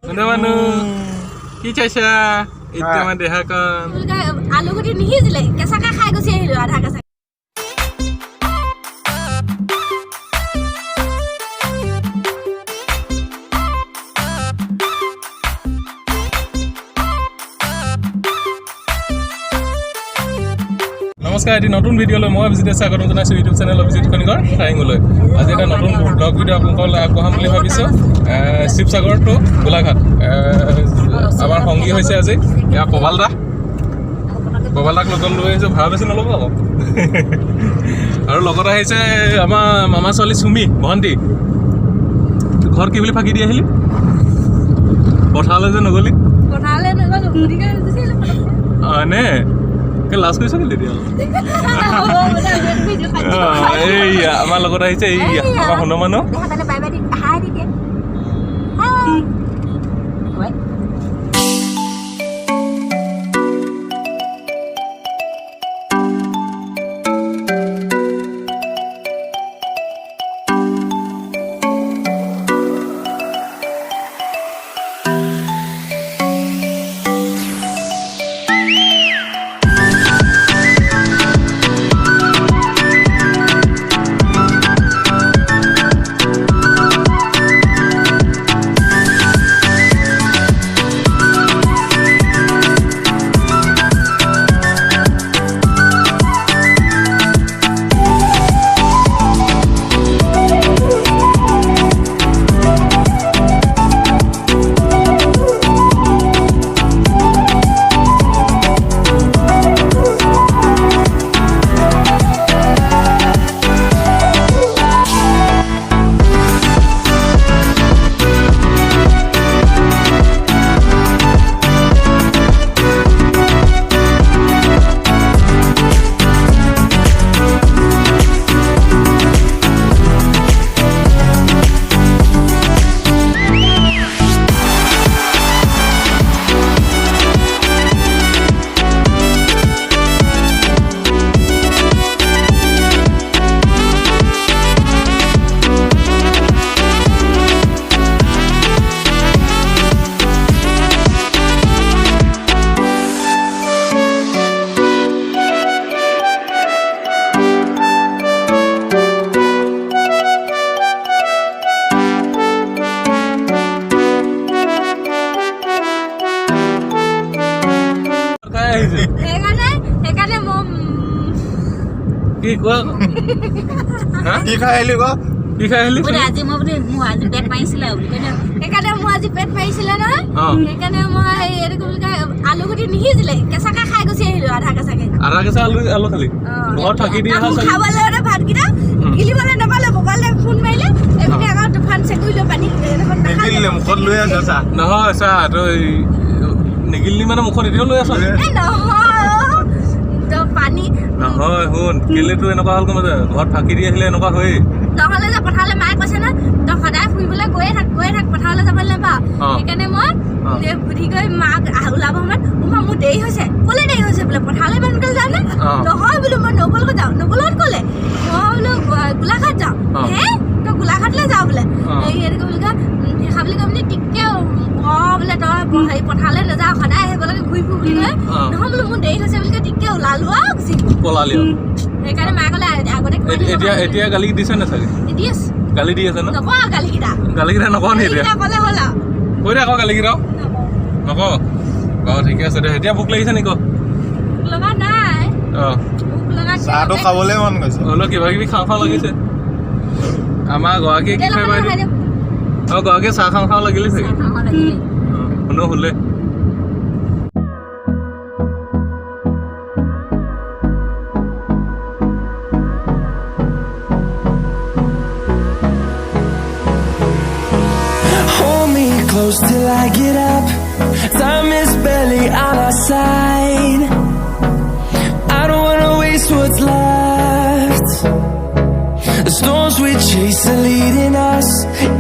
মানুহ কি চাইছা এতিয়া মানে দেখা কন আলু গুটি নিহিজিলে কেঁচাকে খাই গুচি আহিলো আধা কেঁচা নমস্কাৰ এটি নতুন ভিডিঅ'লৈ মই অভিজিতে স্বাগতম জনাইছোঁ ইউটিউব চেনেল অভিজিত খনিকৰ ঠাইঙলৈ আজি এটা নতুন ব্লগ ভিডিঅ' আপোনালোকৰ আগবঢ়াম বুলি ভাবিছোঁ শিৱসাগৰ টু গোলাঘাট আমাৰ সংগী হৈছে আজি এয়া প্ৰবালদাক লগত লৈ আহিছোঁ ভাড়া বেছি নল'ব আকৌ আৰু লগত আহিছে আমাৰ মামা ছোৱালী চুমি ভণ্টি ঘৰত কি বুলি ফাঁকি দি আহিলি পথাৰলৈ যে নগ'লি নে লাজ কৰিছ কেলে দিয়া এইয়া আমাৰ লগত আহিছে এইয়া আমাৰ শুনো মানুহ কি কোৱা কি খাই আহিলি ক কি খাই আহিলি আজি মই আজি পেট মাৰিছিলে বুলি কৈছে সেইকাৰণে মই আজি পেট মাৰিছিলে নহয় সেইকাৰণে মই এইটো বুলি কয় আলু গুটি নিহিজিলে কেঁচাকে খাই গুচি আহিলো আধা কেঁচা আলু খালি ঘৰত থাকি দিয়া খাবলৈ ভাতকেইটা গিলিবলৈ নাপালে মোবাইলে ফোন মাৰিলে এইপিনে আকৌ তুফান চেকুৰিলো পানী মুখত লৈ আছ চা নহয় চা তই নিগিলি মানে মুখত এতিয়াও লৈ আছ পানী নহয় শুন কেলেতো এনেকুৱা হ'ল কম ঘৰত ফাঁকি দি আহিলে এনেকুৱা হয়েই নহ'লে যে পথাৰলৈ মায়ে কৈছে না তই সদায় ফুৰিবলৈ গৈয়ে থাক পথাৰলৈ যাবলৈ নাপাওঁ সেইকাৰণে মই বুদ্ধি কৰি মাক ওলাব সময়ত মোৰ দেৰি হৈছে ক'লে দেৰি হৈছে বোলে পথাৰলৈ ইমান সোনকালে যাওঁ নে নহয় বোলো মই নবলত যাওঁ নবলত ক'লে মই বোলো গোলাঘাট যাওঁ হে তই গোলাঘাটলৈ যাওঁ বোলে এনেকৈ বুলি কয় দেখা বুলি কয় মানে টিককে বোলে তই হেৰি পথাৰলৈ নাযাওঁ সদায় আহিবলৈকে ঘূৰি ফুৰ বুলি কয় নহয় বোলো মোৰ দেৰি হৈছে বুলি কয় টিককে ওলালো আৰু গুচি পলালি সেইকাৰণে মায়ে ক'লে আগতে এতিয়া গালি দিছে নে চাগে গালি দি আছে ন নকওঁ গালিকেইটা নকওঁ নি এতিয়া ক'লে হ'ল আৰু কৈ দে আকৌ গালিকেইটাও নকওঁ বাৰু ঠিকে আছে দে এতিয়া ভোক লাগিছে নেকি লগা নাই চাহটো খাবলৈ মন গৈছে হ'লেও কিবা কিবি খাওঁ লাগিছে আমাৰ গৰাকীয়ে কি খাই বাইদেউ আৰু গৰাকীয়ে চাহ খাওঁ লাগিলে চাগে শুনো শুলে Close till I get up. Time is barely on our side. I don't wanna waste what's left. The storms we chase are leading us,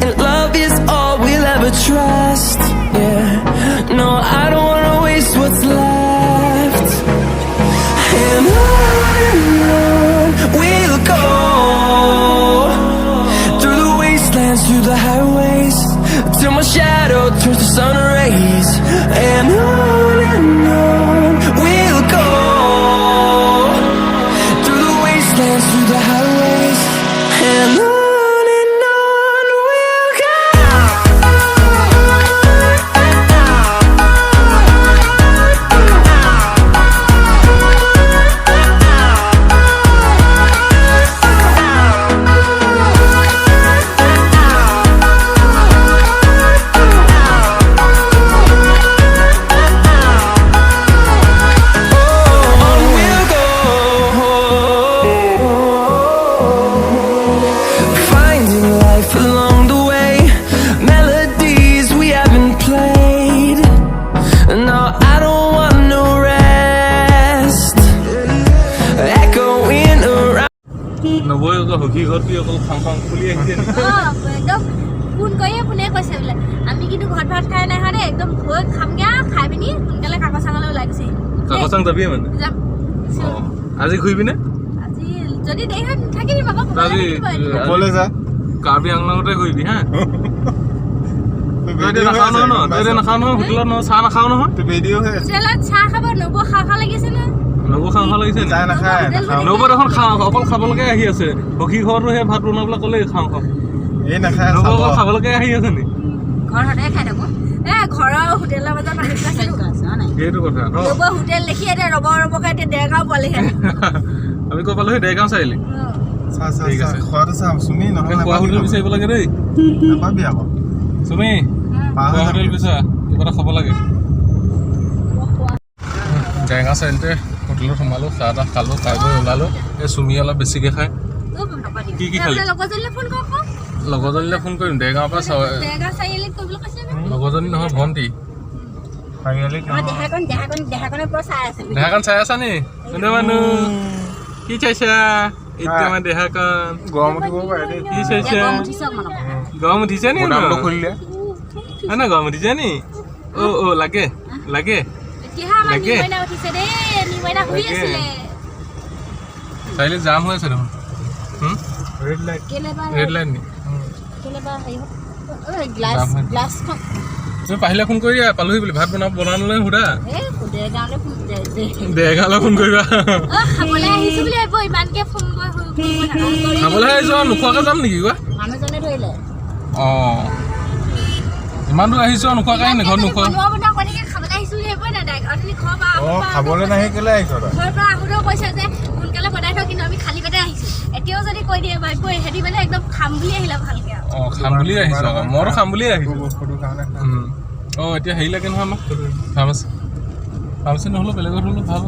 and love is all we'll ever trust. Yeah, no, I don't wanna waste what's left. And on we'll go, through the wastelands, through the highways, till my shadow turns to sun rays, and on we'll go, through the wastelands, through the highways, and on we'll go. Finding life along the way, melodies we haven't played. No, I don't want no rest, echoing around. নবৈ আকৌ সখী ঘৰত কি অকল খাং খাং খুলি আহিছে নেকি? একদম phone কৰিয়ে ফোনে কৈছে বোলে আমি কিন্তু ঘৰত ভাত খাই নাই দেই একদম গৈ খামগে খাই পিনি সোনকালে কাকো চাঙলৈ ওলাই গৈছে কাকচাং যাবি মানে যাম আজি ঘূৰিবি নে আজি যদি দেৰি হয় থাকি দিম আকৌ আজি ক'লে যা কাৰ্বি আংলঙতে ঘূৰিবি হা তই এতিয়া নাখাও নহয় ন তই এতিয়া নাখাও নহয় হোটেলত নহয় চাহ নাখাও নহয় ভিডিঅ' হৈ আছে হোটেলত চাহ খাব নব খাওঁ লাগিছে ন নবৌ খাওঁ খাওঁ লাগিছে চাহ নাখায় নবৌ দেখোন খাওঁ অকল খাবলৈকে আহি আছে সখী ঘৰতো সেই ভাত বনাবলৈ ক'লেই খাওঁ খাওঁ এই নাখায় নবৌ অকল খাবলৈকে আহি আছে নি ঘৰ সদায় খাই থাকো ঘৰৰ হোটেলৰ মাজত আহি আছে সেইটো কথা ন নব হোটেল দেখি এতিয়া ৰবকে এতিয়া ডেৰগাঁও পালেহে আমি ক'ত পালোহি দেৰগাঁও চাৰিআলি চাহ চাহ ঠিক আছে। চাহ খোৱাটো চাম চুমি আমি নহ'লে খোৱা হোটেল বিচাৰিব লাগে দেই নাপাবি আকৌ চুমি পাৰ খোৱা হৈ হোটেল যাবি। বিচাৰা কিবা এটা খাব লাগে দেৰগাঁও চাৰিআলিতে হোটেলত সোমালোঁ চাহ তাহ খালোঁ খাই বৈ ওলালোঁ এই চুমি অলপ বেছিকৈ খায় কি কি খালি? লগৰজনীলৈ ফোন কৰ আকৌ লগৰজনীলৈ ফোন কৰিম দেৰগাঁৱৰ পৰা ডেৰগাঁও চাৰিআলিত কৰিবলৈ কৈছে লগৰজনী নহয় ভণ্টি চাৰিআলিত দেহাকণে পুৰা চাই আছে দেহাকণ চাই আছা নি কোনে মানুহ কি চাইছা এতিয়া আমাৰ দেহাকণ গৰম উঠিব পাৰে দেই কি চাইছা গৰম উঠিছে নি গুদামটো খুলিলে হয় না গৰম উঠিছে নি অ লাগে লাগে এতিয়াহে আমাৰ লাগে? নিমইনা উঠিছে দেই নিমইনা শুই লাগে? আছিলে চাৰিআলিত জাম হৈ আছে দেখোন ৰেড লাইট ৰেড লাইট নি গ্লাছ যাম হয়। গ্লাছখন তুমি পাহিলে ফোন কৰি দিয়া পালোহি বুলি ভাত বনাবলৈ সোধা দেৰগাঁৱলৈ ফোন দেৰগাঁৱলৈ ফোন কৰিবা খাবলৈ আহিছো বুলি ভাবিব ইমানকে ফোন খাবলৈ আহিছোঁ আৰু নোখোৱাকৈ যাম নেকি কোৱা মানুহজনে ধৰিলে অঁ ইমান দূৰ আহিছোঁ আৰু নোখোৱাকৈ আহিম নি ঘৰত নোখোৱা বনোৱা কৰি খাবলৈ আহিছো বুলি ভাবিব না অথনি ঘৰৰ পৰা অঁ খাবলৈ নাহি কেলে আহিছ তই ঘৰৰ পৰা আহোঁতেও কৈছে যে সোনকালে বনাই থওঁ কিন্তু আমি খালী পেটে আহিছো এতিয়াও যদি কৈ দিয়ে ভাবিব সিহঁতি মানে একদম খাম বুলি আহিলে ভালকে আৰু অঁ খাম বুলিয়ে আহিছোঁ আকৌ মইতো খাম বুলিয়ে আহিছোঁ বস্তুটোৰ কাৰণে অঁ এতিয়া হেৰি লাগে নহয় আমাক ফাৰ্মাচী ফাৰ্মাচী নহ'লেও বেলেগত হ'লেও ভাল